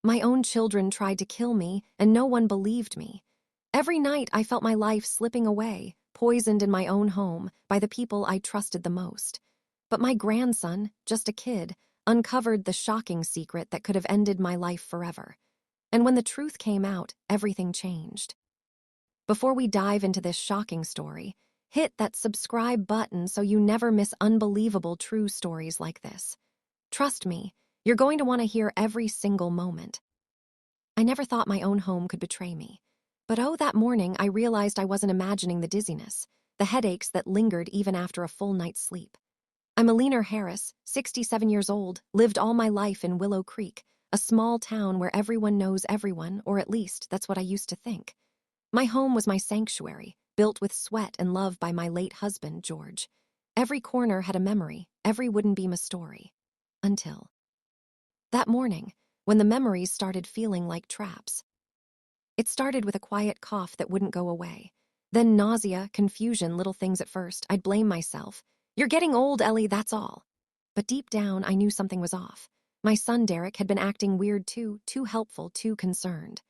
My own children tried to kill me, and no one believed me. Every night I felt my life slipping away, poisoned in my own home by the people I trusted the most. But my grandson, just a kid, uncovered the shocking secret that could have ended my life forever. And when the truth came out, everything changed. Before we dive into this shocking story, hit that subscribe button so you never miss unbelievable true stories like this. Trust me, you're going to want to hear every single moment. I never thought my own home could betray me. But that morning I realized I wasn't imagining the dizziness, the headaches that lingered even after a full night's sleep. I'm Alina Harris, 67 years old, lived all my life in Willow Creek, a small town where everyone knows everyone, or at least that's what I used to think. My home was my sanctuary, built with sweat and love by my late husband, George. Every corner had a memory, every wooden beam a story. Until that morning, when the memories started feeling like traps. It started with a quiet cough that wouldn't go away. Then nausea, confusion, little things at first. I'd blame myself. "You're getting old, Ellie, that's all." But deep down, I knew something was off. My son, Derek, had been acting weird too helpful, too concerned.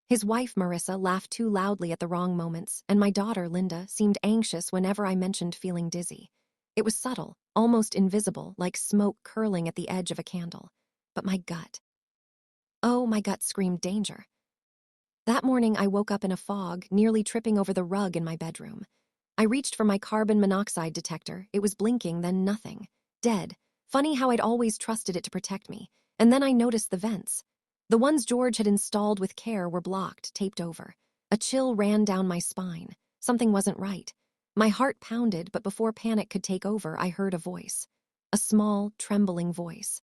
His wife, Marissa, laughed too loudly at the wrong moments, and my daughter, Linda, seemed anxious whenever I mentioned feeling dizzy. It was subtle, almost invisible, like smoke curling at the edge of a candle. But my gut screamed danger. That morning, I woke up in a fog, nearly tripping over the rug in my bedroom. I reached for my carbon monoxide detector. It was blinking, then nothing. Dead. Funny how I'd always trusted it to protect me. And then I noticed the vents. The ones George had installed with care were blocked, taped over. A chill ran down my spine. Something wasn't right. My heart pounded, but before panic could take over, I heard a voice. A small, trembling voice.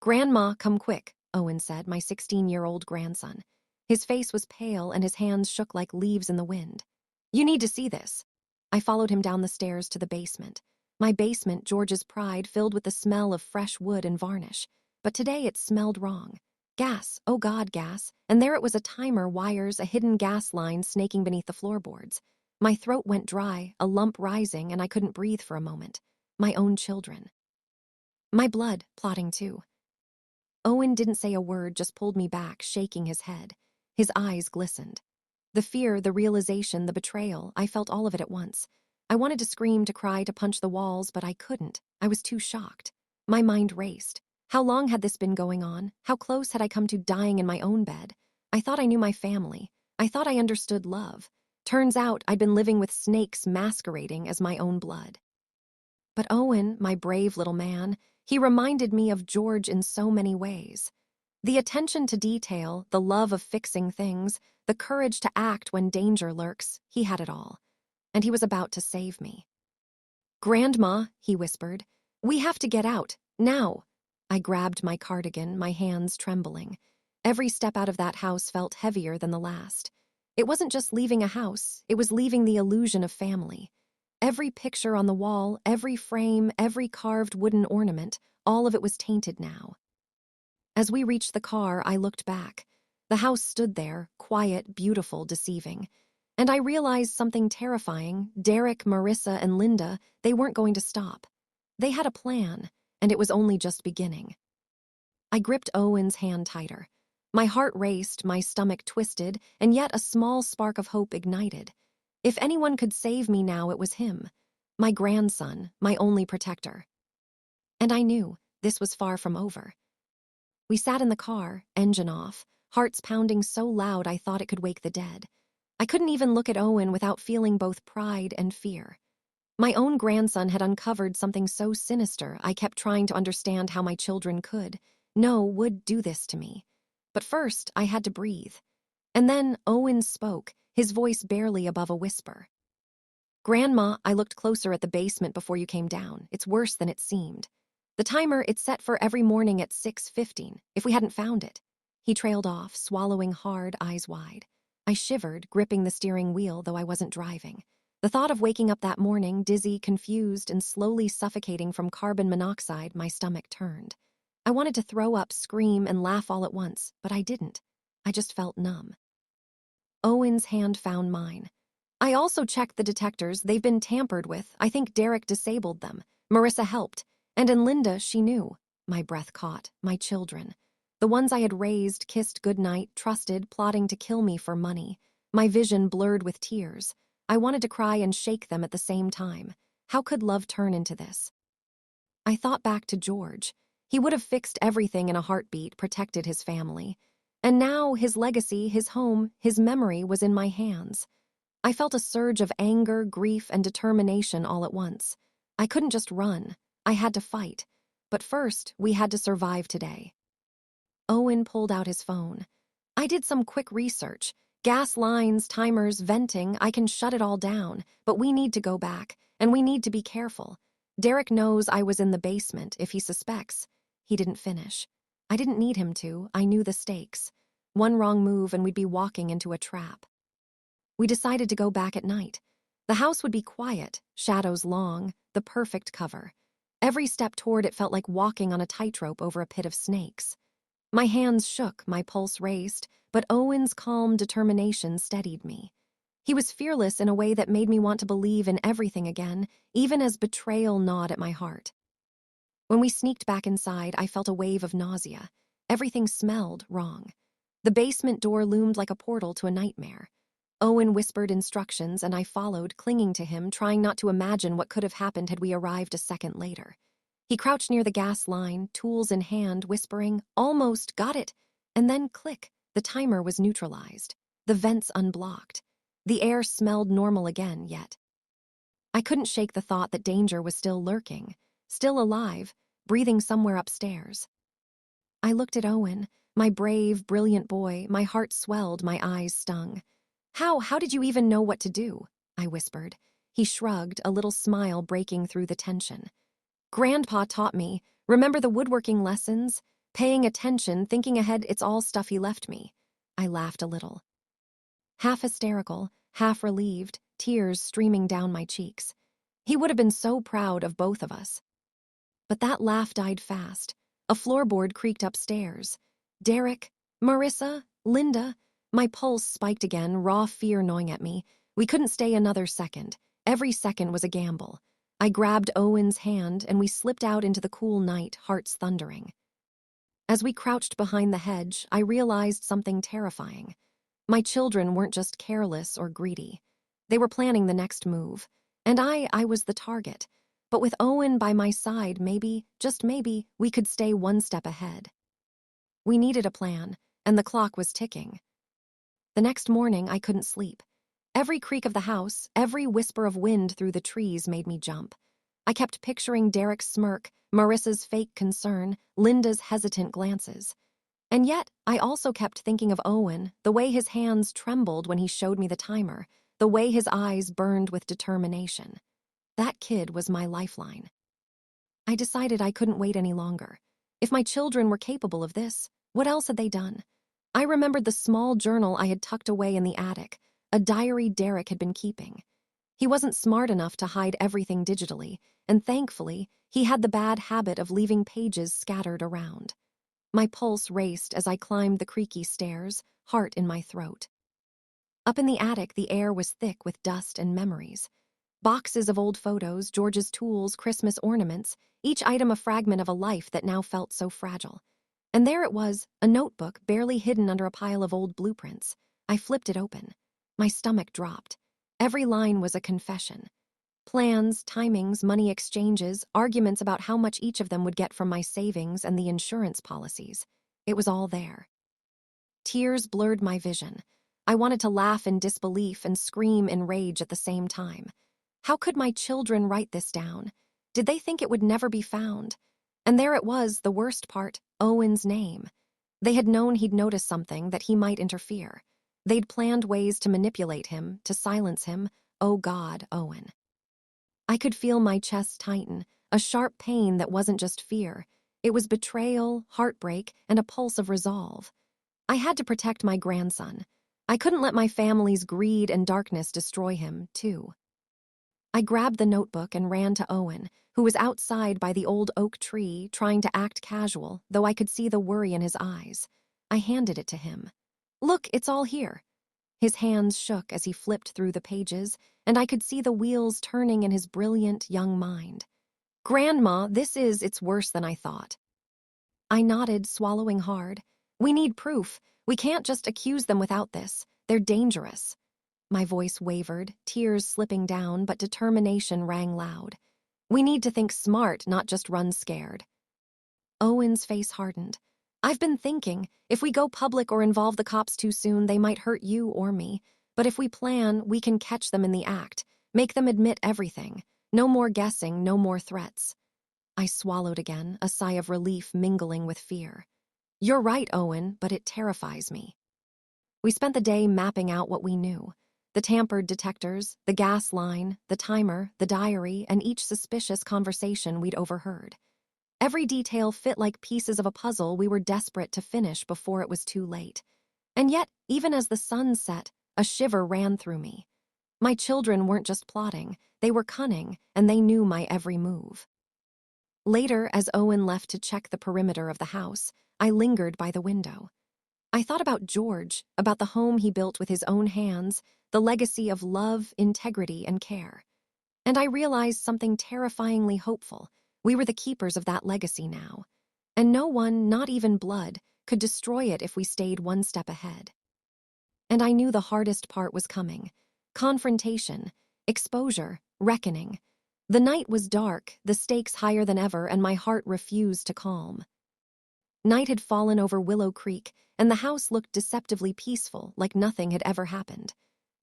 "Grandma, come quick," Owen said, my 16-year-old grandson. His face was pale and his hands shook like leaves in the wind. "You need to see this." I followed him down the stairs to the basement. My basement, George's pride, filled with the smell of fresh wood and varnish. But today it smelled wrong. Gas, oh God, gas. And there it was, a timer, wires, a hidden gas line snaking beneath the floorboards. My throat went dry, a lump rising, and I couldn't breathe for a moment. My own children. My blood plotting too. Owen didn't say a word, just pulled me back, shaking his head. His eyes glistened. The fear, the realization, the betrayal, I felt all of it at once. I wanted to scream, to cry, to punch the walls, but I couldn't. I was too shocked. My mind raced. How long had this been going on? How close had I come to dying in my own bed? I thought I knew my family. I thought I understood love. Turns out I'd been living with snakes masquerading as my own blood. But Owen, my brave little man, he reminded me of George in so many ways. The attention to detail, the love of fixing things, the courage to act when danger lurks, he had it all. And he was about to save me. "Grandma," he whispered, "we have to get out, now." I grabbed my cardigan, my hands trembling. Every step out of that house felt heavier than the last. It wasn't just leaving a house, it was leaving the illusion of family. Every picture on the wall, every frame, every carved wooden ornament, all of it was tainted now. As we reached the car, I looked back. The house stood there, quiet, beautiful, deceiving. And I realized something terrifying. Derek, Marissa, and Linda, they weren't going to stop. They had a plan, and it was only just beginning. I gripped Owen's hand tighter. My heart raced, my stomach twisted, and yet a small spark of hope ignited. If anyone could save me now, it was him. My grandson, my only protector. And I knew this was far from over. We sat in the car, engine off, hearts pounding so loud I thought it could wake the dead. I couldn't even look at Owen without feeling both pride and fear. My own grandson had uncovered something so sinister I kept trying to understand how my children would do this to me. But first, I had to breathe. And then Owen spoke, his voice barely above a whisper. "Grandma, I looked closer at the basement before you came down. It's worse than it seemed. The timer, it's set for every morning at 6:15, if we hadn't found it." He trailed off, swallowing hard, eyes wide. I shivered, gripping the steering wheel, though I wasn't driving. The thought of waking up that morning, dizzy, confused, and slowly suffocating from carbon monoxide, my stomach turned. I wanted to throw up, scream, and laugh all at once, but I didn't. I just felt numb. Owen's hand found mine. "I also checked the detectors. They've been tampered with. I think Derek disabled them. Marissa helped. And in Linda, she knew." My breath caught. My children. The ones I had raised, kissed goodnight, trusted, plotting to kill me for money. My vision blurred with tears. I wanted to cry and shake them at the same time. How could love turn into this? I thought back to George. He would have fixed everything in a heartbeat, protected his family. And now his legacy, his home, his memory was in my hands. I felt a surge of anger, grief, and determination all at once. I couldn't just run. I had to fight. But first, we had to survive today. Owen pulled out his phone. I did some quick research. Gas lines, timers, venting, I can shut it all down. But we need to go back, and we need to be careful. Derek knows I was in the basement, if he suspects. He didn't finish. I didn't need him to. I knew the stakes. One wrong move and we'd be walking into a trap. We decided to go back at night. The house would be quiet, shadows long, the perfect cover. Every step toward it felt like walking on a tightrope over a pit of snakes. My hands shook, my pulse raced, but Owen's calm determination steadied me. He was fearless in a way that made me want to believe in everything again, even as betrayal gnawed at my heart. When we sneaked back inside, I felt a wave of nausea. Everything smelled wrong. The basement door loomed like a portal to a nightmare. Owen whispered instructions, and I followed, clinging to him, trying not to imagine what could have happened had we arrived a second later. He crouched near the gas line, tools in hand, whispering, "Almost, got it!" And then click, the timer was neutralized. The vents unblocked. The air smelled normal again, yet. I couldn't shake the thought that danger was still lurking, still alive, breathing somewhere upstairs. I looked at Owen, my brave, brilliant boy. My heart swelled, my eyes stung. How did you even know what to do?" I whispered. He shrugged, a little smile breaking through the tension. "Grandpa taught me. Remember the woodworking lessons? Paying attention, thinking ahead, it's all stuff he left me." I laughed a little. Half hysterical, half relieved, tears streaming down my cheeks. He would have been so proud of both of us. But that laugh died fast. A floorboard creaked upstairs. Derek, Marissa, Linda. My pulse spiked again, raw fear gnawing at me. We couldn't stay another second. Every second was a gamble. I grabbed Owen's hand, and we slipped out into the cool night, hearts thundering. As we crouched behind the hedge, I realized something terrifying. My children weren't just careless or greedy. They were planning the next move. And I was the target. But with Owen by my side, maybe, just maybe, we could stay one step ahead. We needed a plan, and the clock was ticking. The next morning, I couldn't sleep. Every creak of the house, every whisper of wind through the trees made me jump. I kept picturing Derek's smirk, Marissa's fake concern, Linda's hesitant glances. And yet, I also kept thinking of Owen, the way his hands trembled when he showed me the timer, the way his eyes burned with determination. That kid was my lifeline. I decided I couldn't wait any longer. If my children were capable of this, what else had they done? I remembered the small journal I had tucked away in the attic, a diary Derek had been keeping. He wasn't smart enough to hide everything digitally, and thankfully, he had the bad habit of leaving pages scattered around. My pulse raced as I climbed the creaky stairs, heart in my throat. Up in the attic, the air was thick with dust and memories. Boxes of old photos, George's tools, Christmas ornaments, each item a fragment of a life that now felt so fragile. And there it was, a notebook barely hidden under a pile of old blueprints. I flipped it open. My stomach dropped. Every line was a confession. Plans, timings, money exchanges, arguments about how much each of them would get from my savings and the insurance policies. It was all there. Tears blurred my vision. I wanted to laugh in disbelief and scream in rage at the same time. How could my children write this down? Did they think it would never be found? And there it was, the worst part, Owen's name. They had known he'd notice something, that he might interfere. They'd planned ways to manipulate him, to silence him. Oh God, Owen. I could feel my chest tighten, a sharp pain that wasn't just fear. It was betrayal, heartbreak, and a pulse of resolve. I had to protect my grandson. I couldn't let my family's greed and darkness destroy him, too. I grabbed the notebook and ran to Owen, who was outside by the old oak tree, trying to act casual, though I could see the worry in his eyes. I handed it to him. "Look, it's all here." His hands shook as he flipped through the pages, and I could see the wheels turning in his brilliant young mind. "Grandma, it's worse than I thought." I nodded, swallowing hard. We need proof. We can't just accuse them without this. They're dangerous. My voice wavered, tears slipping down, but determination rang loud. We need to think smart, not just run scared. Owen's face hardened. I've been thinking, if we go public or involve the cops too soon, they might hurt you or me. But if we plan, we can catch them in the act, make them admit everything. No more guessing, no more threats. I swallowed again, a sigh of relief mingling with fear. You're right, Owen, but it terrifies me. We spent the day mapping out what we knew. The tampered detectors, the gas line, the timer, the diary, and each suspicious conversation we'd overheard. Every detail fit like pieces of a puzzle we were desperate to finish before it was too late. And yet, even as the sun set, a shiver ran through me. My children weren't just plotting, they were cunning, and they knew my every move. Later, as Owen left to check the perimeter of the house, I lingered by the window. I thought about George, about the home he built with his own hands, the legacy of love, integrity, and care. And I realized something terrifyingly hopeful. We were the keepers of that legacy now. And no one, not even blood, could destroy it if we stayed one step ahead. And I knew the hardest part was coming. Confrontation, exposure, reckoning. The night was dark, the stakes higher than ever, and my heart refused to calm. Night had fallen over Willow Creek, and the house looked deceptively peaceful, like nothing had ever happened.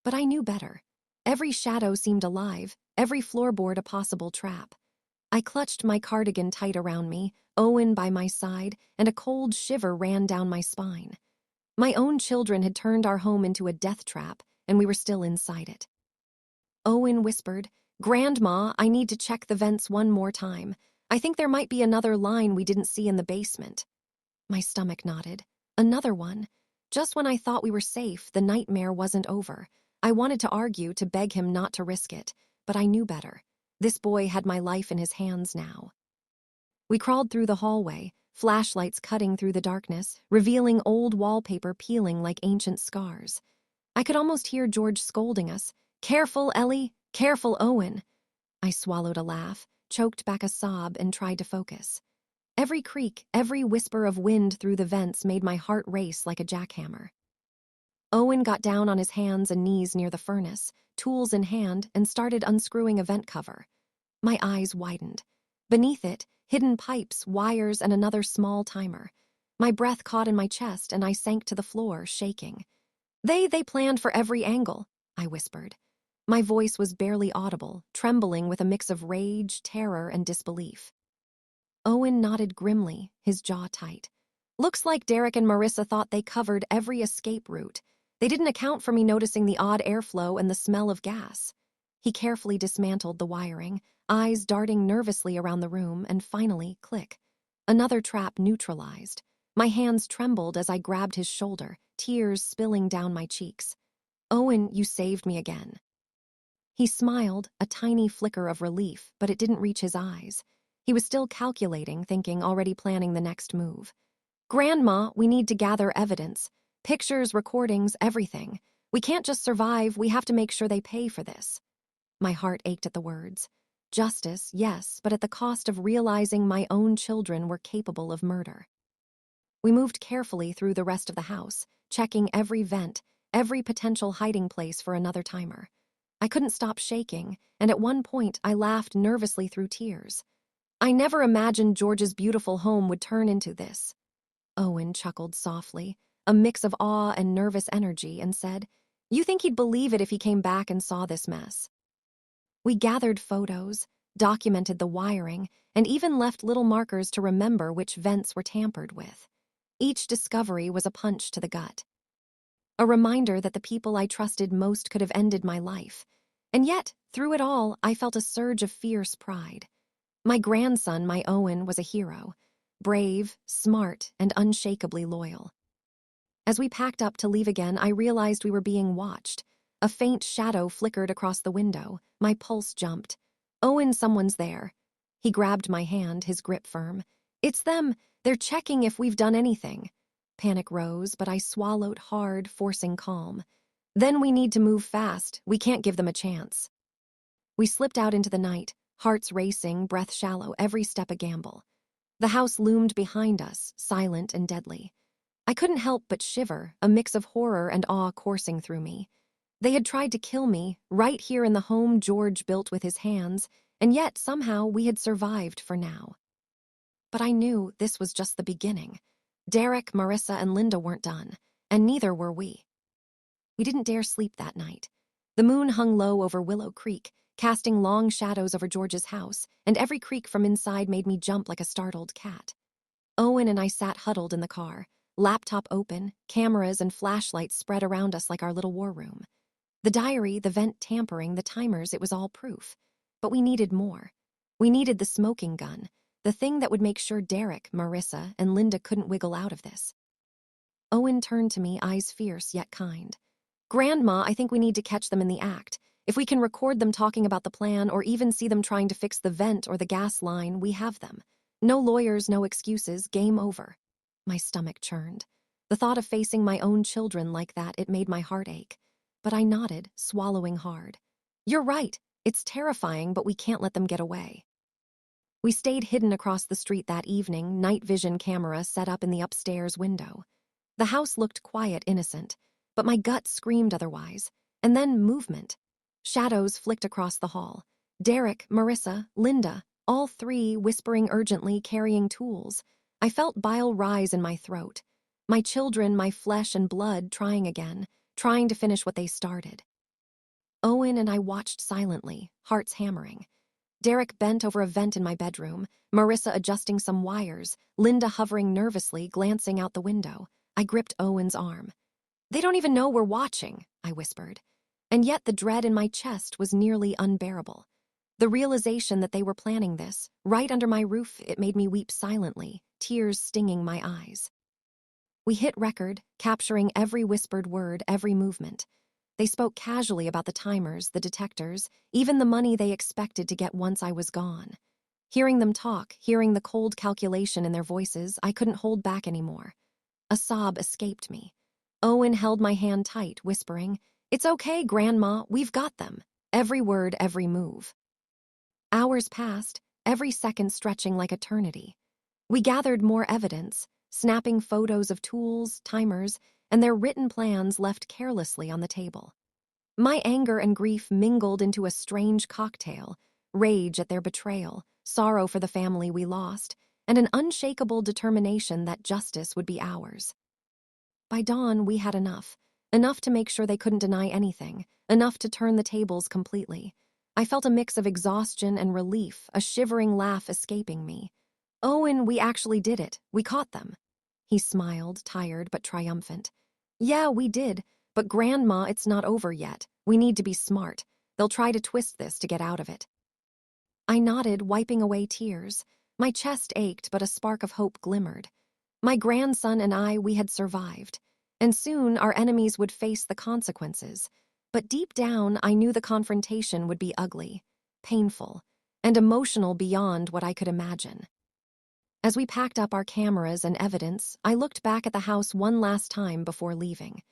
But I knew better. Every shadow seemed alive, every floorboard a possible trap. I clutched my cardigan tight around me, Owen by my side, and a cold shiver ran down my spine. My own children had turned our home into a death trap, and we were still inside it. Owen whispered, "Grandma, I need to check the vents one more time. I think there might be another line we didn't see in the basement." My stomach nodded. Another one. Just when I thought we were safe, the nightmare wasn't over. I wanted to argue, to beg him not to risk it, but I knew better. This boy had my life in his hands now. We crawled through the hallway, flashlights cutting through the darkness, revealing old wallpaper peeling like ancient scars. I could almost hear George scolding us. "Careful, Ellie! Careful, Owen!" I swallowed a laugh, choked back a sob, and tried to focus. Every creak, every whisper of wind through the vents made my heart race like a jackhammer. Owen got down on his hands and knees near the furnace, tools in hand, and started unscrewing a vent cover. My eyes widened. Beneath it, hidden pipes, wires, and another small timer. My breath caught in my chest, and I sank to the floor, shaking. They planned for every angle," I whispered. My voice was barely audible, trembling with a mix of rage, terror, and disbelief. Owen nodded grimly, his jaw tight. "Looks like Derek and Marissa thought they covered every escape route. They didn't account for me noticing the odd airflow and the smell of gas." He carefully dismantled the wiring, eyes darting nervously around the room, and finally, click. Another trap neutralized. My hands trembled as I grabbed his shoulder, tears spilling down my cheeks. "Owen, you saved me again." He smiled, a tiny flicker of relief, but it didn't reach his eyes. He was still calculating, thinking, already planning the next move. "Grandma, we need to gather evidence. Pictures, recordings, everything. We can't just survive, we have to make sure they pay for this." My heart ached at the words. Justice, yes, but at the cost of realizing my own children were capable of murder. We moved carefully through the rest of the house, checking every vent, every potential hiding place for another timer. I couldn't stop shaking, and at one point I laughed nervously through tears. I never imagined George's beautiful home would turn into this. Owen chuckled softly, a mix of awe and nervous energy, and said, "You think he'd believe it if he came back and saw this mess?" We gathered photos, documented the wiring, and even left little markers to remember which vents were tampered with. Each discovery was a punch to the gut. A reminder that the people I trusted most could have ended my life. And yet, through it all, I felt a surge of fierce pride. My grandson, my Owen, was a hero. Brave, smart, and unshakably loyal. As we packed up to leave again, I realized we were being watched. A faint shadow flickered across the window. My pulse jumped. "Owen, someone's there." He grabbed my hand, his grip firm. "It's them. They're checking if we've done anything." Panic rose, but I swallowed hard, forcing calm. "Then we need to move fast. We can't give them a chance." We slipped out into the night, hearts racing, breath shallow, every step a gamble. The house loomed behind us, silent and deadly. I couldn't help but shiver, a mix of horror and awe coursing through me. They had tried to kill me, right here in the home George built with his hands, and yet somehow we had survived for now. But I knew this was just the beginning. Derek, Marissa, and Linda weren't done, and neither were we. We didn't dare sleep that night. The moon hung low over Willow Creek, casting long shadows over George's house, and every creak from inside made me jump like a startled cat. Owen and I sat huddled in the car, laptop open, cameras and flashlights spread around us like our little war room. The diary, the vent tampering, the timers, it was all proof. But we needed more. We needed the smoking gun, the thing that would make sure Derek, Marissa, and Linda couldn't wiggle out of this. Owen turned to me, eyes fierce yet kind. "Grandma, I think we need to catch them in the act. If we can record them talking about the plan or even see them trying to fix the vent or the gas line, we have them. No lawyers, no excuses, game over." My stomach churned. The thought of facing my own children like that, it made my heart ache. But I nodded, swallowing hard. "You're right. It's terrifying, but we can't let them get away." We stayed hidden across the street that evening, night vision camera set up in the upstairs window. The house looked quiet, innocent, but my gut screamed otherwise. And then movement. Shadows flicked across the hall. Derek, Marissa, Linda, all three whispering urgently, carrying tools. I felt bile rise in my throat. My children, my flesh and blood, trying again, trying to finish what they started. Owen and I watched silently, hearts hammering. Derek bent over a vent in my bedroom, Marissa adjusting some wires, Linda hovering nervously, glancing out the window. I gripped Owen's arm. "They don't even know we're watching," I whispered. And yet the dread in my chest was nearly unbearable. The realization that they were planning this, right under my roof, it made me weep silently, tears stinging my eyes. We hit record, capturing every whispered word, every movement. They spoke casually about the timers, the detectors, even the money they expected to get once I was gone. Hearing them talk, hearing the cold calculation in their voices, I couldn't hold back anymore. A sob escaped me. Owen held my hand tight, whispering, "It's okay, Grandma, we've got them." Every word, every move. Hours passed, every second stretching like eternity. We gathered more evidence, snapping photos of tools, timers, and their written plans left carelessly on the table. My anger and grief mingled into a strange cocktail, rage at their betrayal, sorrow for the family we lost, and an unshakable determination that justice would be ours. By dawn, we had enough to make sure they couldn't deny anything, enough to turn the tables completely. I felt a mix of exhaustion and relief, a shivering laugh escaping me. "Owen, we actually did it. We caught them." He smiled, tired but triumphant. "Yeah, we did. But Grandma, it's not over yet. We need to be smart. They'll try to twist this to get out of it." I nodded, wiping away tears. My chest ached, but a spark of hope glimmered. My grandson and I, we had survived. And soon our enemies would face the consequences. But deep down, I knew the confrontation would be ugly, painful, and emotional beyond what I could imagine. As we packed up our cameras and evidence, I looked back at the house one last time before leaving.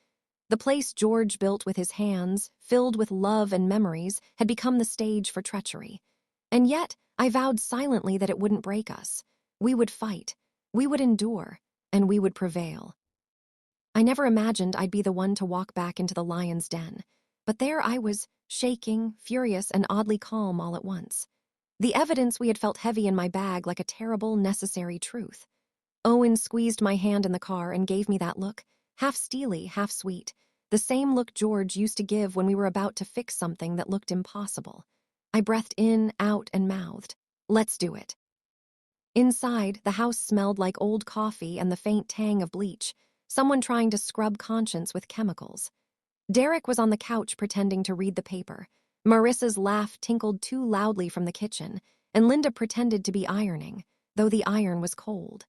The place George built with his hands, filled with love and memories, had become the stage for treachery. And yet, I vowed silently that it wouldn't break us. We would fight, we would endure, and we would prevail. I never imagined I'd be the one to walk back into the lion's den, but there I was, shaking, furious, and oddly calm all at once. The evidence we had felt heavy in my bag like a terrible, necessary truth. Owen squeezed my hand in the car and gave me that look, half steely, half sweet, the same look George used to give when we were about to fix something that looked impossible. I breathed in, out, and mouthed, "Let's do it." Inside, the house smelled like old coffee and the faint tang of bleach, someone trying to scrub conscience with chemicals. Derek was on the couch pretending to read the paper. Marissa's laugh tinkled too loudly from the kitchen, and Linda pretended to be ironing, though the iron was cold.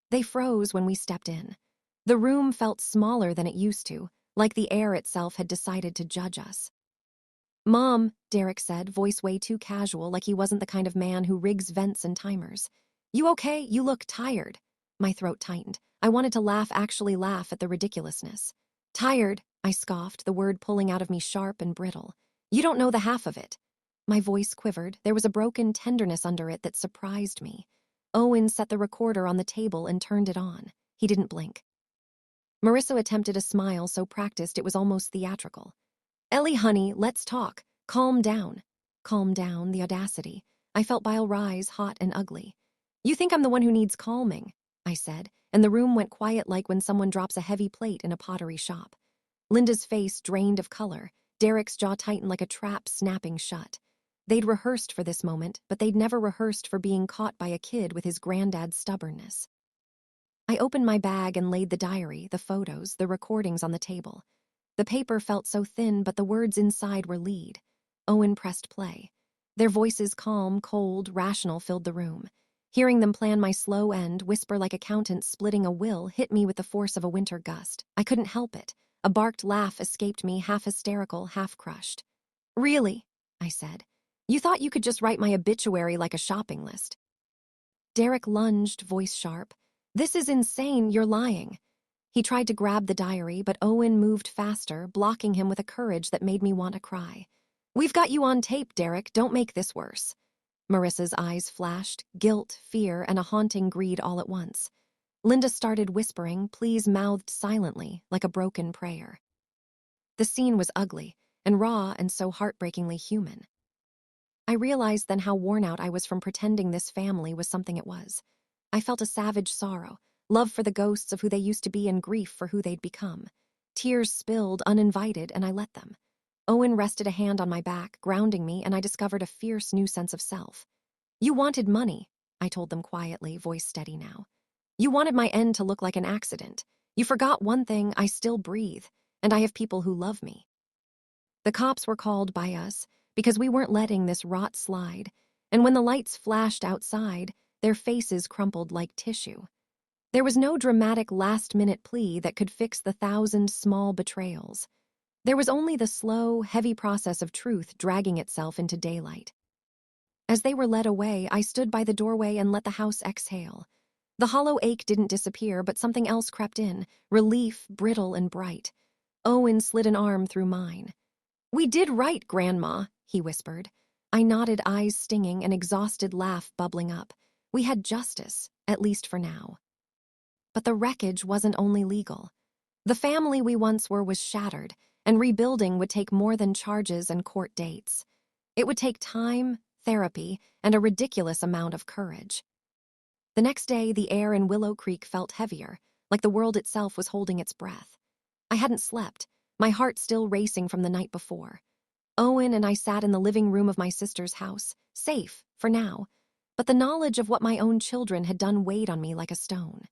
They froze when we stepped in. The room felt smaller than it used to, like the air itself had decided to judge us. "Mom," Derek said, voice way too casual, like he wasn't the kind of man who rigs vents and timers. "You okay? You look tired." My throat tightened. I wanted to laugh, actually laugh at the ridiculousness. "Tired," I scoffed, the word pulling out of me sharp and brittle. "You don't know the half of it." My voice quivered. There was a broken tenderness under it that surprised me. Owen set the recorder on the table and turned it on. He didn't blink. Marissa attempted a smile so practiced it was almost theatrical. "Ellie, honey, let's talk. Calm down." Calm down, the audacity. I felt bile rise, hot and ugly. "You think I'm the one who needs calming," I said, and the room went quiet like when someone drops a heavy plate in a pottery shop. Linda's face drained of color. Derek's jaw tightened like a trap snapping shut. They'd rehearsed for this moment, but they'd never rehearsed for being caught by a kid with his granddad's stubbornness. I opened my bag and laid the diary, the photos, the recordings on the table. The paper felt so thin, but the words inside were lead. Owen pressed play. Their voices, calm, cold, rational, filled the room. Hearing them plan my slow end, whisper like accountants splitting a will, hit me with the force of a winter gust. I couldn't help it. A barked laugh escaped me, half hysterical, half crushed. "Really?" I said. "You thought you could just write my obituary like a shopping list." Derek lunged, voice sharp. "This is insane, you're lying." He tried to grab the diary, but Owen moved faster, blocking him with a courage that made me want to cry. "We've got you on tape, Derek, don't make this worse." Marissa's eyes flashed, guilt, fear, and a haunting greed all at once. Linda started whispering, pleas mouthed silently, like a broken prayer. The scene was ugly, and raw and so heartbreakingly human. I realized then how worn out I was from pretending this family was something it was. I felt a savage sorrow, love for the ghosts of who they used to be and grief for who they'd become. Tears spilled, uninvited, and I let them. Owen rested a hand on my back, grounding me, and I discovered a fierce new sense of self. "You wanted money," I told them quietly, voice steady now. "You wanted my end to look like an accident. You forgot one thing: I still breathe, and I have people who love me." The cops were called by us because we weren't letting this rot slide, and when the lights flashed outside, their faces crumpled like tissue. There was no dramatic last-minute plea that could fix the 1,000 small betrayals. There was only the slow, heavy process of truth dragging itself into daylight. As they were led away, I stood by the doorway and let the house exhale. The hollow ache didn't disappear, but something else crept in, relief, brittle and bright. Owen slid an arm through mine. "We did right, Grandma," he whispered. I nodded, eyes stinging, an exhausted laugh bubbling up. We had justice, at least for now. But the wreckage wasn't only legal. The family we once were was shattered, and rebuilding would take more than charges and court dates. It would take time, therapy, and a ridiculous amount of courage. The next day, the air in Willow Creek felt heavier, like the world itself was holding its breath. I hadn't slept, my heart still racing from the night before. Owen and I sat in the living room of my sister's house, safe, for now, but the knowledge of what my own children had done weighed on me like a stone.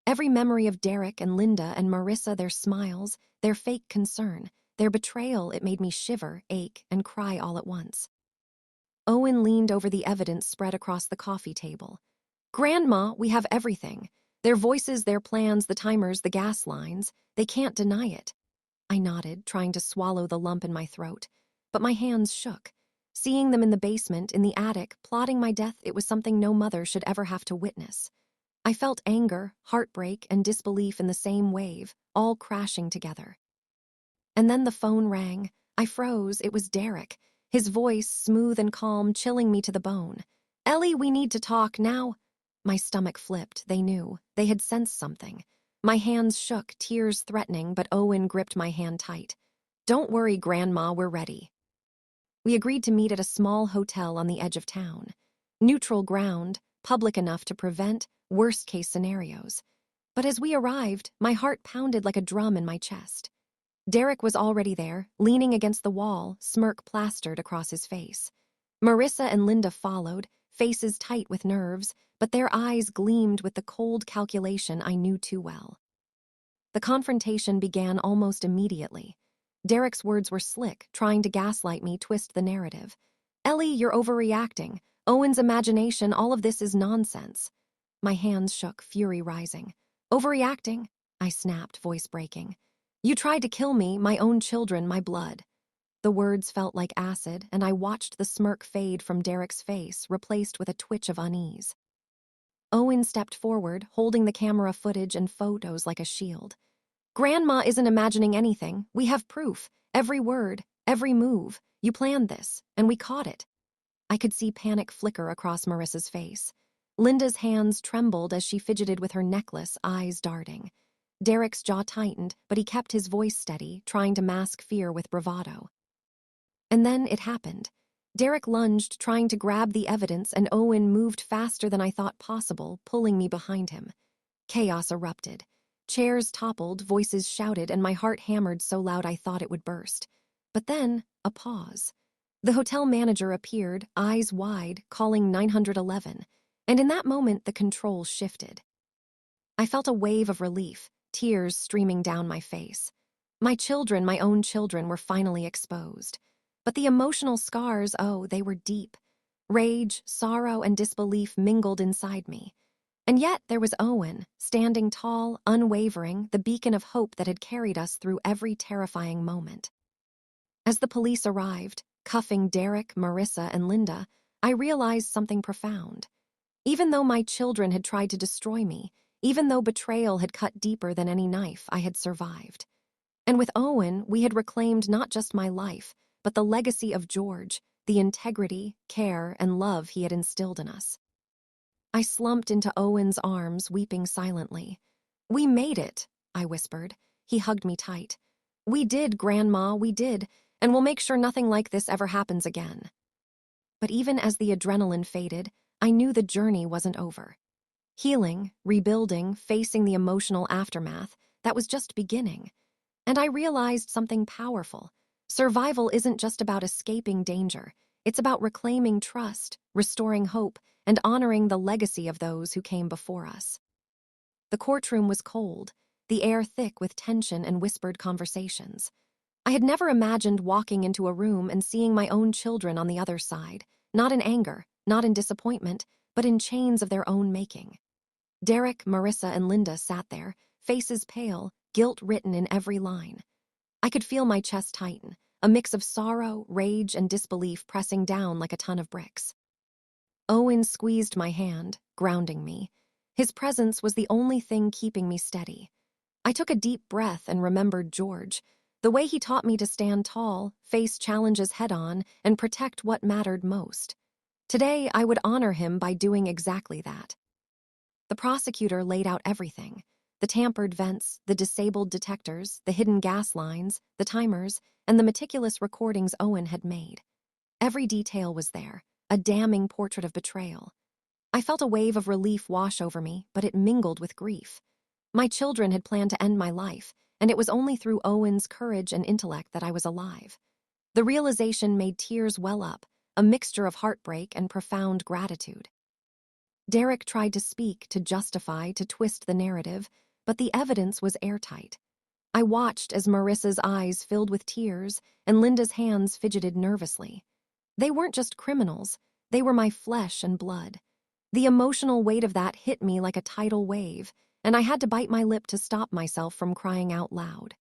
Every memory of Derek and Linda and Marissa, their smiles, their fake concern, their betrayal, it made me shiver, ache, and cry all at once. Owen leaned over the evidence spread across the coffee table. "Grandma, we have everything. Their voices, their plans, the timers, the gas lines. They can't deny it." I nodded, trying to swallow the lump in my throat, but my hands shook. Seeing them in the basement, in the attic, plotting my death, it was something no mother should ever have to witness. I felt anger, heartbreak, and disbelief in the same wave, all crashing together. And then the phone rang. I froze. It was Derek, his voice smooth and calm, chilling me to the bone. "Ellie, we need to talk now." My stomach flipped. They knew. They had sensed something. My hands shook, tears threatening, but Owen gripped my hand tight. "Don't worry, Grandma, we're ready." We agreed to meet at a small hotel on the edge of town. Neutral ground, public enough to prevent worst-case scenarios. But as we arrived, my heart pounded like a drum in my chest. Derek was already there, leaning against the wall, smirk plastered across his face. Marissa and Linda followed, faces tight with nerves, but their eyes gleamed with the cold calculation I knew too well. The confrontation began almost immediately. Derek's words were slick, trying to gaslight me, twist the narrative. "Ellie, you're overreacting. Owen's imagination, all of this is nonsense." My hands shook, fury rising. "Overreacting?" I snapped, voice breaking. "You tried to kill me, my own children, my blood." The words felt like acid, and I watched the smirk fade from Derek's face, replaced with a twitch of unease. Owen stepped forward, holding the camera footage and photos like a shield. "Grandma isn't imagining anything. We have proof. Every word, every move. You planned this, and we caught it." I could see panic flicker across Marissa's face. Linda's hands trembled as she fidgeted with her necklace, eyes darting. Derek's jaw tightened, but he kept his voice steady, trying to mask fear with bravado. And then it happened. Derek lunged, trying to grab the evidence, and Owen moved faster than I thought possible, pulling me behind him. Chaos erupted. Chairs toppled, voices shouted, and my heart hammered so loud I thought it would burst. But then, a pause. The hotel manager appeared, eyes wide, calling 911, and in that moment the controls shifted. I felt a wave of relief, tears streaming down my face. My children, my own children, were finally exposed. But the emotional scars, oh, they were deep. Rage, sorrow, and disbelief mingled inside me. And yet there was Owen, standing tall, unwavering, the beacon of hope that had carried us through every terrifying moment. As the police arrived, cuffing Derek, Marissa, and Linda, I realized something profound. Even though my children had tried to destroy me, even though betrayal had cut deeper than any knife, I had survived. And with Owen, we had reclaimed not just my life, but the legacy of George, the integrity, care, and love he had instilled in us. I slumped into Owen's arms, weeping silently. "We made it," I whispered. He hugged me tight. "We did, Grandma, we did, and we'll make sure nothing like this ever happens again." But even as the adrenaline faded, I knew the journey wasn't over. Healing, rebuilding, facing the emotional aftermath, that was just beginning. And I realized something powerful. Survival isn't just about escaping danger. It's about reclaiming trust, restoring hope, and honoring the legacy of those who came before us. The courtroom was cold, the air thick with tension and whispered conversations. I had never imagined walking into a room and seeing my own children on the other side, not in anger, not in disappointment, but in chains of their own making. Derek, Marissa, and Linda sat there, faces pale, guilt written in every line. I could feel my chest tighten, a mix of sorrow, rage, and disbelief pressing down like a ton of bricks. Owen squeezed my hand, grounding me. His presence was the only thing keeping me steady. I took a deep breath and remembered George, the way he taught me to stand tall, face challenges head-on, and protect what mattered most. Today, I would honor him by doing exactly that. The prosecutor laid out everything: the tampered vents, the disabled detectors, the hidden gas lines, the timers, and the meticulous recordings Owen had made. Every detail was there, a damning portrait of betrayal. I felt a wave of relief wash over me, but it mingled with grief. My children had planned to end my life, and it was only through Owen's courage and intellect that I was alive. The realization made tears well up, a mixture of heartbreak and profound gratitude. Derek tried to speak, to justify, to twist the narrative, but the evidence was airtight. I watched as Marissa's eyes filled with tears and Linda's hands fidgeted nervously. They weren't just criminals, they were my flesh and blood. The emotional weight of that hit me like a tidal wave, and I had to bite my lip to stop myself from crying out loud.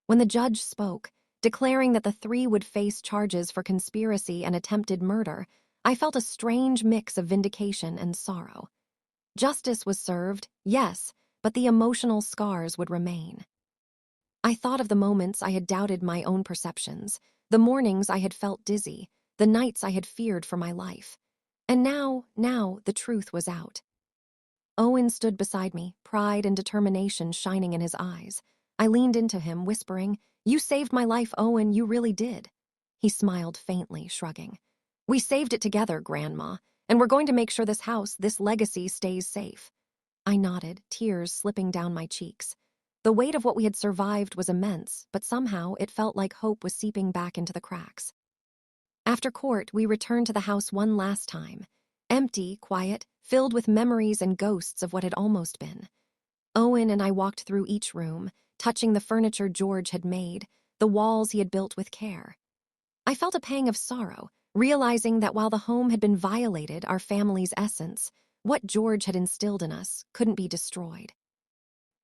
When the judge spoke, declaring that the three would face charges for conspiracy and attempted murder, I felt a strange mix of vindication and sorrow. Justice was served, yes, but the emotional scars would remain. I thought of the moments I had doubted my own perceptions, the mornings I had felt dizzy, the nights I had feared for my life. And now, the truth was out. Owen stood beside me, pride and determination shining in his eyes. I leaned into him, whispering, "You saved my life, Owen, you really did." He smiled faintly, shrugging. "We saved it together, Grandma, and we're going to make sure this house, this legacy, stays safe." I nodded, tears slipping down my cheeks. The weight of what we had survived was immense, but somehow it felt like hope was seeping back into the cracks. After court, we returned to the house one last time. Empty, quiet, filled with memories and ghosts of what had almost been. Owen and I walked through each room, touching the furniture George had made, the walls he had built with care. I felt a pang of sorrow, realizing that while the home had been violated, our family's essence, what George had instilled in us, couldn't be destroyed.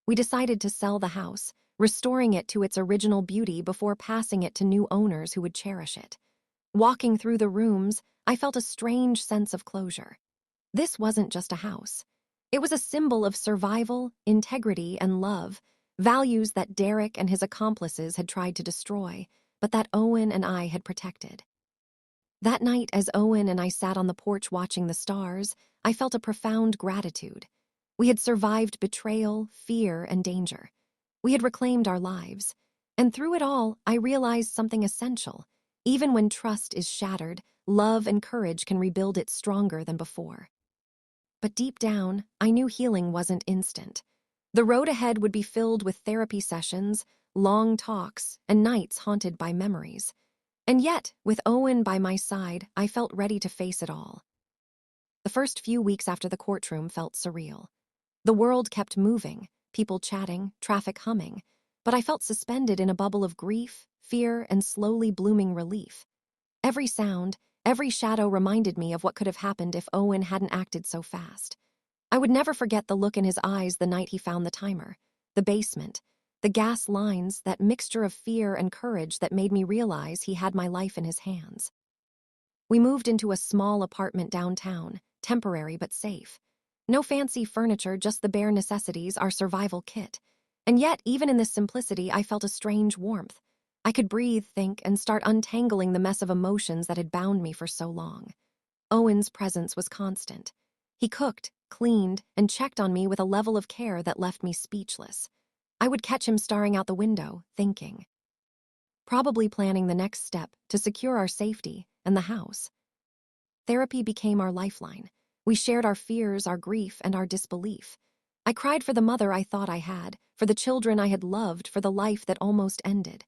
We decided to sell the house, restoring it to its original beauty before passing it to new owners who would cherish it. Walking through the rooms, I felt a strange sense of closure. This wasn't just a house. It was a symbol of survival, integrity, and love, values that Derek and his accomplices had tried to destroy, but that Owen and I had protected. That night, as Owen and I sat on the porch watching the stars, I felt a profound gratitude. We had survived betrayal, fear, and danger. We had reclaimed our lives. And through it all, I realized something essential. Even when trust is shattered, love and courage can rebuild it stronger than before. But deep down, I knew healing wasn't instant. The road ahead would be filled with therapy sessions, long talks, and nights haunted by memories. And yet, with Owen by my side, I felt ready to face it all. The first few weeks after the courtroom felt surreal. The world kept moving, people chatting, traffic humming, but I felt suspended in a bubble of grief, fear, and slowly blooming relief. Every sound, every shadow reminded me of what could have happened if Owen hadn't acted so fast. I would never forget the look in his eyes the night he found the timer, the basement, the gas lines, that mixture of fear and courage that made me realize he had my life in his hands. We moved into a small apartment downtown, temporary but safe. No fancy furniture, just the bare necessities, our survival kit. And yet, even in this simplicity, I felt a strange warmth. I could breathe, think, and start untangling the mess of emotions that had bound me for so long. Owen's presence was constant. He cooked, cleaned, and checked on me with a level of care that left me speechless. I would catch him staring out the window, thinking. Probably planning the next step to secure our safety and the house. Therapy became our lifeline. We shared our fears, our grief, and our disbelief. I cried for the mother I thought I had, for the children I had loved, for the life that almost ended.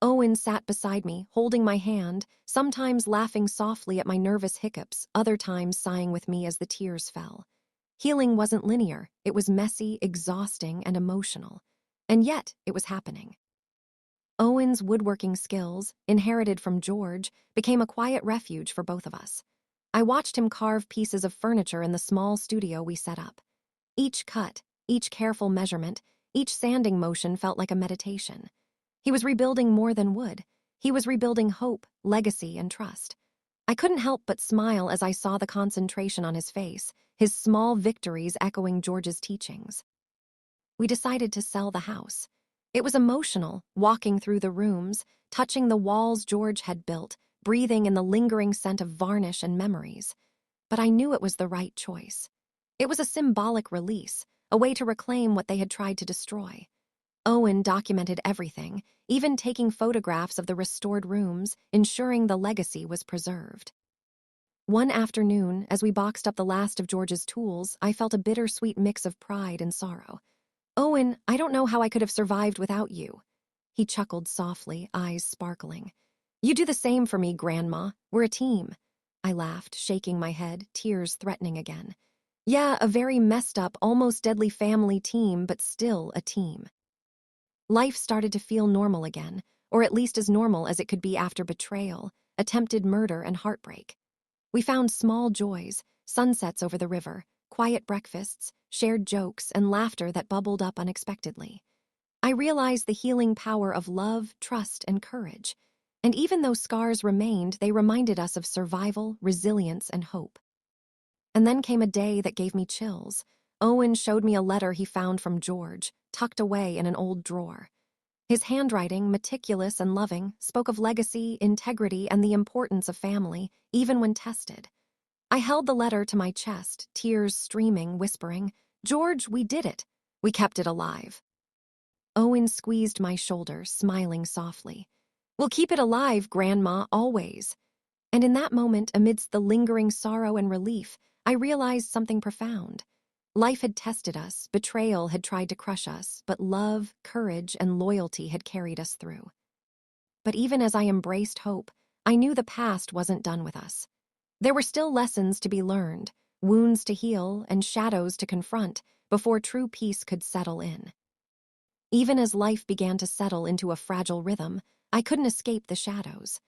Owen sat beside me, holding my hand, sometimes laughing softly at my nervous hiccups, other times sighing with me as the tears fell. Healing wasn't linear. It was messy, exhausting, and emotional. And yet, it was happening. Owen's woodworking skills, inherited from George, became a quiet refuge for both of us. I watched him carve pieces of furniture in the small studio we set up. Each cut, each careful measurement, each sanding motion felt like a meditation. He was rebuilding more than wood. He was rebuilding hope, legacy, and trust. I couldn't help but smile as I saw the concentration on his face, his small victories echoing George's teachings. We decided to sell the house. It was emotional, walking through the rooms, touching the walls George had built, breathing in the lingering scent of varnish and memories. But I knew it was the right choice. It was a symbolic release, a way to reclaim what they had tried to destroy. Owen documented everything, even taking photographs of the restored rooms, ensuring the legacy was preserved. One afternoon, as we boxed up the last of George's tools, I felt a bittersweet mix of pride and sorrow. "Owen, I don't know how I could have survived without you." He chuckled softly, eyes sparkling. "You do the same for me, Grandma. We're a team." I laughed, shaking my head, tears threatening again. "Yeah, a very messed up, almost deadly family team, but still a team." Life started to feel normal again, or at least as normal as it could be after betrayal, attempted murder, and heartbreak. We found small joys, sunsets over the river, quiet breakfasts, shared jokes, and laughter that bubbled up unexpectedly. I realized the healing power of love, trust, and courage. And even though scars remained, they reminded us of survival, resilience, and hope. And then came a day that gave me chills. Owen showed me a letter he found from George, tucked away in an old drawer. His handwriting, meticulous and loving, spoke of legacy, integrity, and the importance of family, even when tested. I held the letter to my chest, tears streaming, whispering, "George, we did it. We kept it alive." Owen squeezed my shoulder, smiling softly. "We'll keep it alive, Grandma, always." And in that moment, amidst the lingering sorrow and relief, I realized something profound. Life had tested us, betrayal had tried to crush us, but love, courage, and loyalty had carried us through. But even as I embraced hope, I knew the past wasn't done with us. There were still lessons to be learned, wounds to heal, and shadows to confront before true peace could settle in. Even as life began to settle into a fragile rhythm, I couldn't escape the shadows.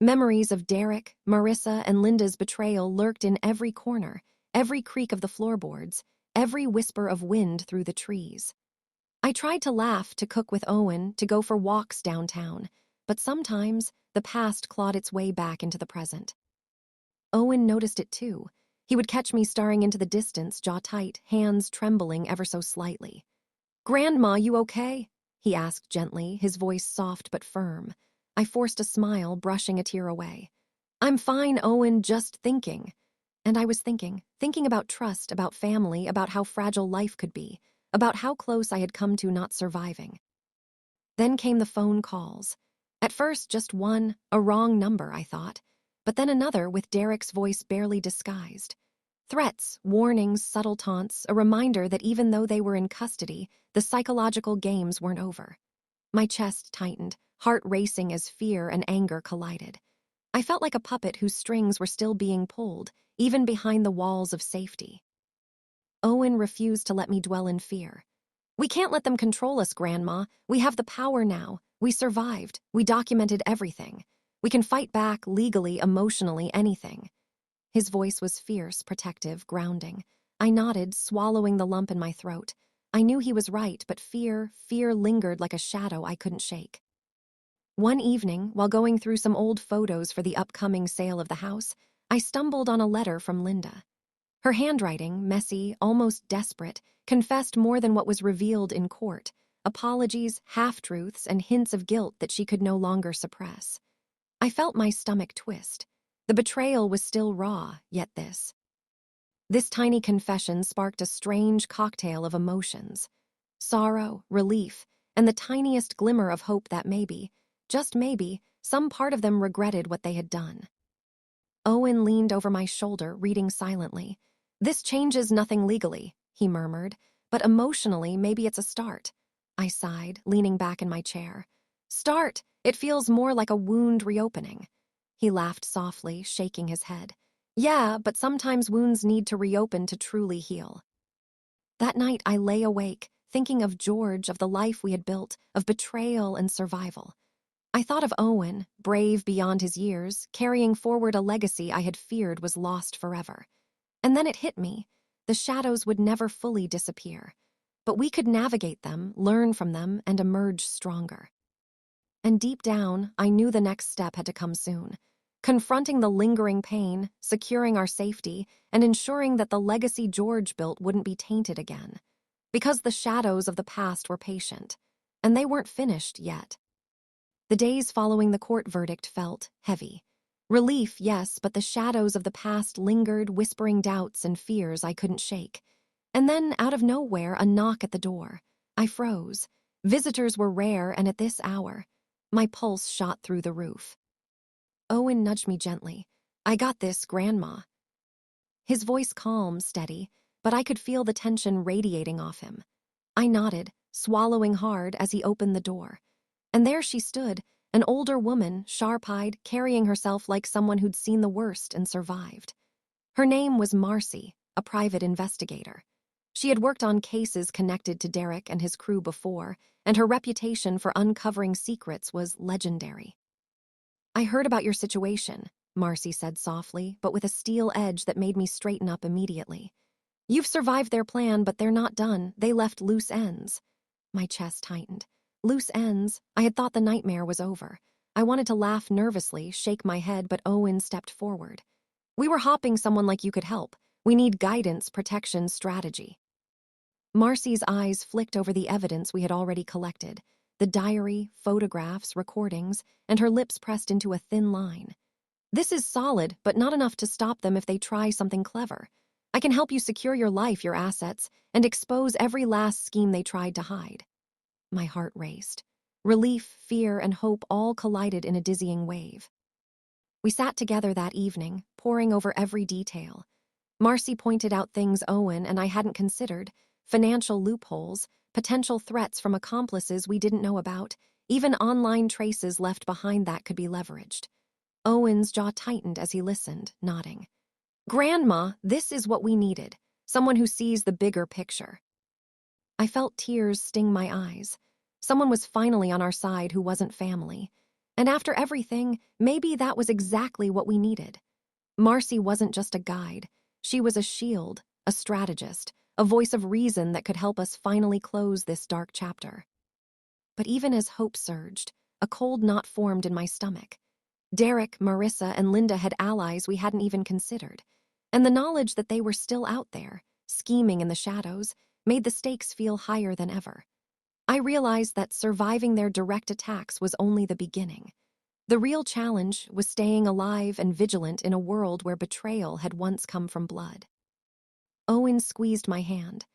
Memories of Derek, Marissa, and Linda's betrayal lurked in every corner, every creak of the floorboards, every whisper of wind through the trees. I tried to laugh, to cook with Owen, to go for walks downtown, but sometimes the past clawed its way back into the present. Owen noticed it too. He would catch me staring into the distance, jaw tight, hands trembling ever so slightly. "Grandma, you okay?" he asked gently, his voice soft but firm. I forced a smile, brushing a tear away. I'm fine, Owen, just thinking. And I was thinking about trust, about family, about how fragile life could be, about how close I had come to not surviving. Then came the phone calls. At first, just one, a wrong number, I thought, but then another with Derek's voice barely disguised. Threats, warnings, subtle taunts, a reminder that even though they were in custody, the psychological games weren't over. My chest tightened, heart racing as fear and anger collided. I felt like a puppet whose strings were still being pulled, even behind the walls of safety. Owen refused to let me dwell in fear. We can't let them control us, Grandma. We have the power now. We survived. We documented everything. We can fight back, legally, emotionally, anything. His voice was fierce, protective, grounding. I nodded, swallowing the lump in my throat. I knew he was right, but fear lingered like a shadow I couldn't shake. One evening, while going through some old photos for the upcoming sale of the house, I stumbled on a letter from Linda. Her handwriting, messy, almost desperate, confessed more than what was revealed in court: apologies, half-truths, and hints of guilt that she could no longer suppress. I felt my stomach twist. The betrayal was still raw, yet this tiny confession sparked a strange cocktail of emotions. Sorrow, relief, and the tiniest glimmer of hope that maybe, just maybe, some part of them regretted what they had done. Owen leaned over my shoulder, reading silently. "This changes nothing legally," he murmured, "but emotionally, maybe it's a start." I sighed, leaning back in my chair. "Start! It feels more like a wound reopening." He laughed softly, shaking his head. "Yeah, but sometimes wounds need to reopen to truly heal." That night I lay awake, thinking of George, of the life we had built, of betrayal and survival. I thought of Owen, brave beyond his years, carrying forward a legacy I had feared was lost forever. And then it hit me. The shadows would never fully disappear. But we could navigate them, learn from them, and emerge stronger. And deep down, I knew the next step had to come soon. Confronting the lingering pain, securing our safety, and ensuring that the legacy George built wouldn't be tainted again. Because the shadows of the past were patient. And they weren't finished yet. The days following the court verdict felt heavy. Relief, yes, but the shadows of the past lingered, whispering doubts and fears I couldn't shake. And then, out of nowhere, a knock at the door. I froze. Visitors were rare, and at this hour, my pulse shot through the roof. Owen nudged me gently. "I got this, Grandma." His voice calm, steady, but I could feel the tension radiating off him. I nodded, swallowing hard as he opened the door. And there she stood, an older woman, sharp-eyed, carrying herself like someone who'd seen the worst and survived. Her name was Marcy, a private investigator. She had worked on cases connected to Derek and his crew before, and her reputation for uncovering secrets was legendary. "I heard about your situation," Marcy said softly, but with a steel edge that made me straighten up immediately. "You've survived their plan, but they're not done. They left loose ends." My chest tightened. Loose ends? I had thought the nightmare was over. I wanted to laugh nervously, shake my head, but Owen stepped forward. "We were hopping someone like you could help. We need guidance, protection, strategy." Marcy's eyes flicked over the evidence we had already collected. The diary, photographs, recordings, and her lips pressed into a thin line. "This is solid, but not enough to stop them if they try something clever. I can help you secure your life, your assets, and expose every last scheme they tried to hide." My heart raced. Relief, fear, and hope all collided in a dizzying wave. We sat together that evening, poring over every detail. Marcy pointed out things Owen and I hadn't considered: financial loopholes, potential threats from accomplices we didn't know about, even online traces left behind that could be leveraged. Owen's jaw tightened as he listened, nodding. "Grandma, this is what we needed. Someone who sees the bigger picture." I felt tears sting my eyes. Someone was finally on our side who wasn't family. And after everything, maybe that was exactly what we needed. Marcy wasn't just a guide. She was a shield, a strategist, a voice of reason that could help us finally close this dark chapter. But even as hope surged, a cold knot formed in my stomach. Derek, Marissa, and Linda had allies we hadn't even considered. And the knowledge that they were still out there, scheming in the shadows, made the stakes feel higher than ever. I realized that surviving their direct attacks was only the beginning. The real challenge was staying alive and vigilant in a world where betrayal had once come from blood. Owen squeezed my hand.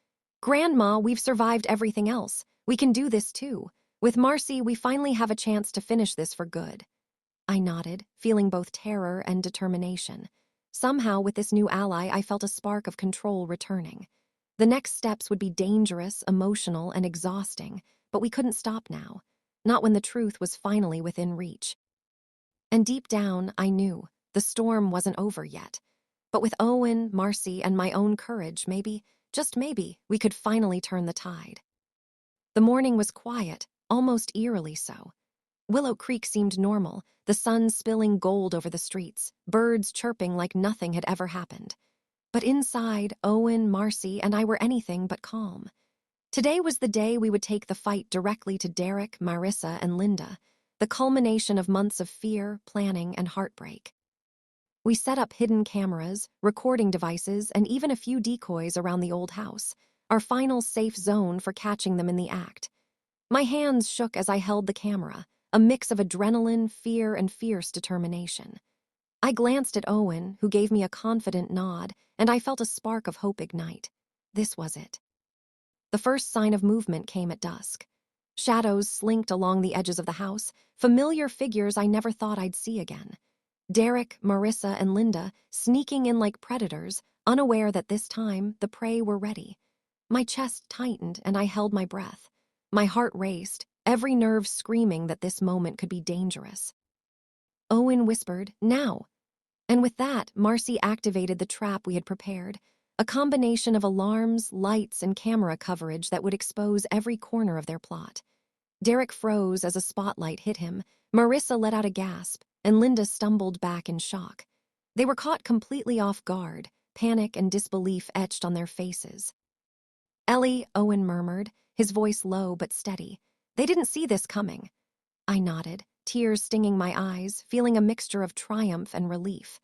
"Grandma, we've survived everything else. We can do this too. With Marcy, we finally have a chance to finish this for good." I nodded, feeling both terror and determination. Somehow, with this new ally, I felt a spark of control returning. The next steps would be dangerous, emotional, and exhausting, but we couldn't stop now. Not when the truth was finally within reach. And deep down, I knew the storm wasn't over yet. But with Owen, Marcy, and my own courage, maybe, just maybe, we could finally turn the tide. The morning was quiet, almost eerily so. Willow Creek seemed normal, the sun spilling gold over the streets, birds chirping like nothing had ever happened. But inside, Owen, Marcy, and I were anything but calm. Today was the day we would take the fight directly to Derek, Marissa, and Linda, the culmination of months of fear, planning, and heartbreak. We set up hidden cameras, recording devices, and even a few decoys around the old house, our final safe zone for catching them in the act. My hands shook as I held the camera, a mix of adrenaline, fear, and fierce determination. I glanced at Owen, who gave me a confident nod, and I felt a spark of hope ignite. This was it. The first sign of movement came at dusk. Shadows slinked along the edges of the house, familiar figures I never thought I'd see again. Derek, Marissa, and Linda sneaking in like predators, unaware that this time the prey were ready. My chest tightened and I held my breath. My heart raced, every nerve screaming that this moment could be dangerous. Owen whispered, "Now." And with that, Marcy activated the trap we had prepared, a combination of alarms, lights, and camera coverage that would expose every corner of their plot. Derek froze as a spotlight hit him, Marissa let out a gasp, and Linda stumbled back in shock. They were caught completely off guard, panic and disbelief etched on their faces. "Ellie," Owen murmured, his voice low but steady. "They didn't see this coming." I nodded, tears stinging my eyes, feeling a mixture of triumph and relief.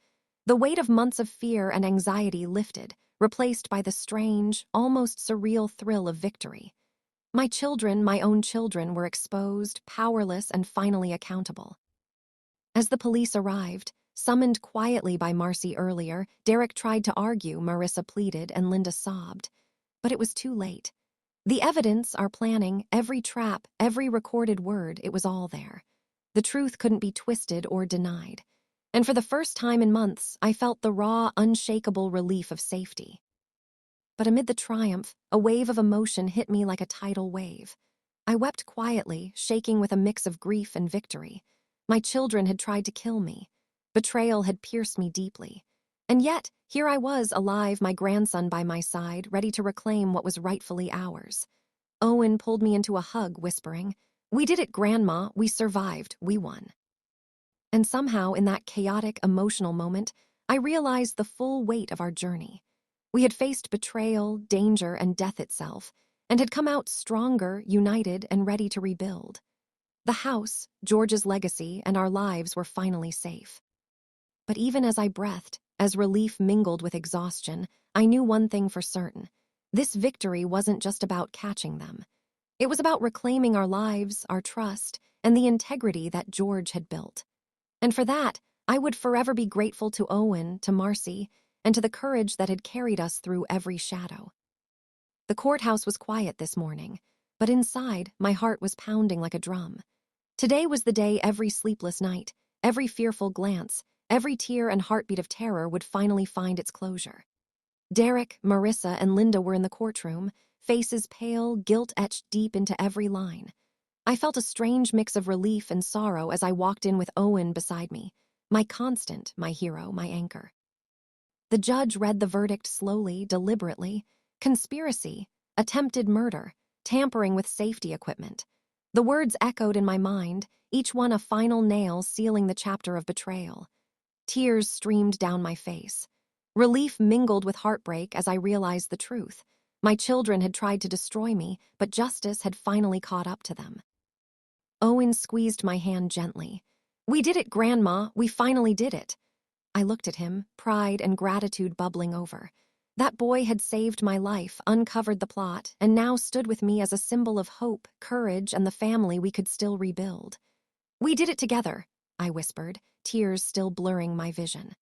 The weight of months of fear and anxiety lifted, replaced by the strange, almost surreal thrill of victory. My children, my own children, were exposed, powerless, and finally accountable. As the police arrived, summoned quietly by Marcy earlier, Derek tried to argue, Marissa pleaded, and Linda sobbed. But it was too late. The evidence, our planning, every trap, every recorded word, it was all there. The truth couldn't be twisted or denied. And for the first time in months, I felt the raw, unshakable relief of safety. But amid the triumph, a wave of emotion hit me like a tidal wave. I wept quietly, shaking with a mix of grief and victory. My children had tried to kill me. Betrayal had pierced me deeply. And yet, here I was, alive, my grandson by my side, ready to reclaim what was rightfully ours. Owen pulled me into a hug, whispering, "We did it, Grandma. We survived. We won." And somehow, in that chaotic, emotional moment, I realized the full weight of our journey. We had faced betrayal, danger, and death itself, and had come out stronger, united, and ready to rebuild. The house, George's legacy, and our lives were finally safe. But even as I breathed, as relief mingled with exhaustion, I knew one thing for certain. This victory wasn't just about catching them. It was about reclaiming our lives, our trust, and the integrity that George had built. And for that, I would forever be grateful to Owen, to Marcy, and to the courage that had carried us through every shadow. The courthouse was quiet this morning, but inside, my heart was pounding like a drum. Today was the day every sleepless night, every fearful glance, every tear and heartbeat of terror would finally find its closure. Derek, Marissa, and Linda were in the courtroom, faces pale, guilt etched deep into every line. I felt a strange mix of relief and sorrow as I walked in with Owen beside me, my constant, my hero, my anchor. The judge read the verdict slowly, deliberately. Conspiracy, attempted murder, tampering with safety equipment. The words echoed in my mind, each one a final nail sealing the chapter of betrayal. Tears streamed down my face. Relief mingled with heartbreak as I realized the truth. My children had tried to destroy me, but justice had finally caught up to them. Owen squeezed my hand gently. "We did it, Grandma. We finally did it." I looked at him, pride and gratitude bubbling over. That boy had saved my life, uncovered the plot, and now stood with me as a symbol of hope, courage, and the family we could still rebuild. "We did it together," I whispered, tears still blurring my vision.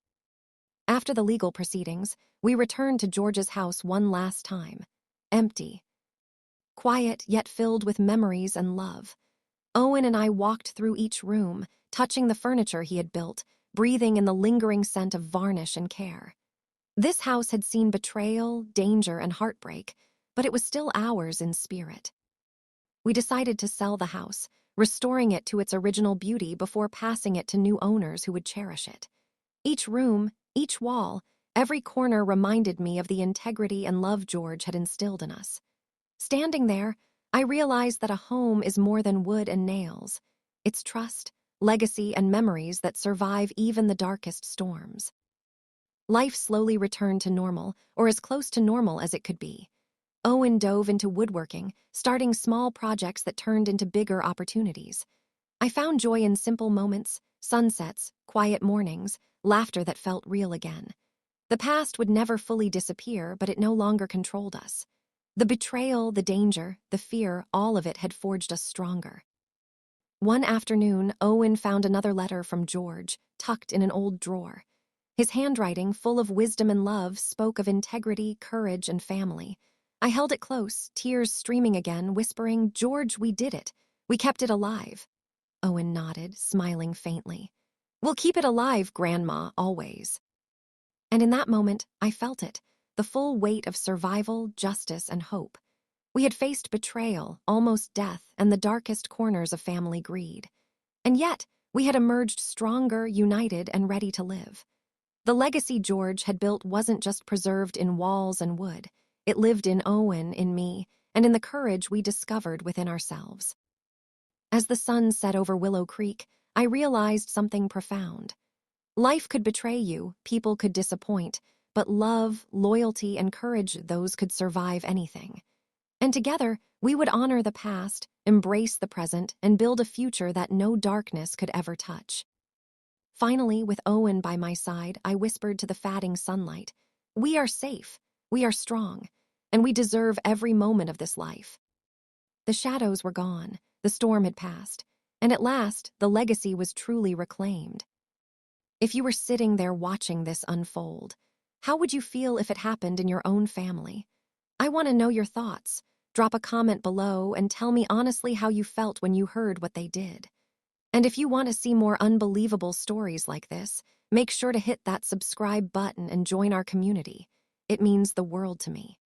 After the legal proceedings, we returned to George's house one last time. Empty. Quiet, yet filled with memories and love. Owen and I walked through each room, touching the furniture he had built, breathing in the lingering scent of varnish and care. This house had seen betrayal, danger, and heartbreak, but it was still ours in spirit. We decided to sell the house, restoring it to its original beauty before passing it to new owners who would cherish it. Each room, each wall, every corner reminded me of the integrity and love George had instilled in us. Standing there, I realized that a home is more than wood and nails. It's trust, legacy, and memories that survive even the darkest storms. Life slowly returned to normal, or as close to normal as it could be. Owen dove into woodworking, starting small projects that turned into bigger opportunities. I found joy in simple moments, sunsets, quiet mornings, laughter that felt real again. The past would never fully disappear, but it no longer controlled us. The betrayal, the danger, the fear, all of it had forged us stronger. One afternoon, Owen found another letter from George, tucked in an old drawer. His handwriting, full of wisdom and love, spoke of integrity, courage, and family. I held it close, tears streaming again, whispering, "George, we did it. We kept it alive." Owen nodded, smiling faintly. "We'll keep it alive, Grandma, always." And in that moment, I felt it, the full weight of survival, justice, and hope. We had faced betrayal, almost death, and the darkest corners of family greed. And yet, we had emerged stronger, united, and ready to live. The legacy George had built wasn't just preserved in walls and wood. It lived in Owen, in me, and in the courage we discovered within ourselves. As the sun set over Willow Creek, I realized something profound. Life could betray you, people could disappoint, but love, loyalty, and courage, those could survive anything. And together, we would honor the past, embrace the present, and build a future that no darkness could ever touch. Finally, with Owen by my side, I whispered to the fading sunlight, "We are safe, we are strong, and we deserve every moment of this life." The shadows were gone, the storm had passed, and at last, the legacy was truly reclaimed. If you were sitting there watching this unfold, how would you feel if it happened in your own family? I want to know your thoughts. Drop a comment below and tell me honestly how you felt when you heard what they did. And if you want to see more unbelievable stories like this, make sure to hit that subscribe button and join our community. It means the world to me.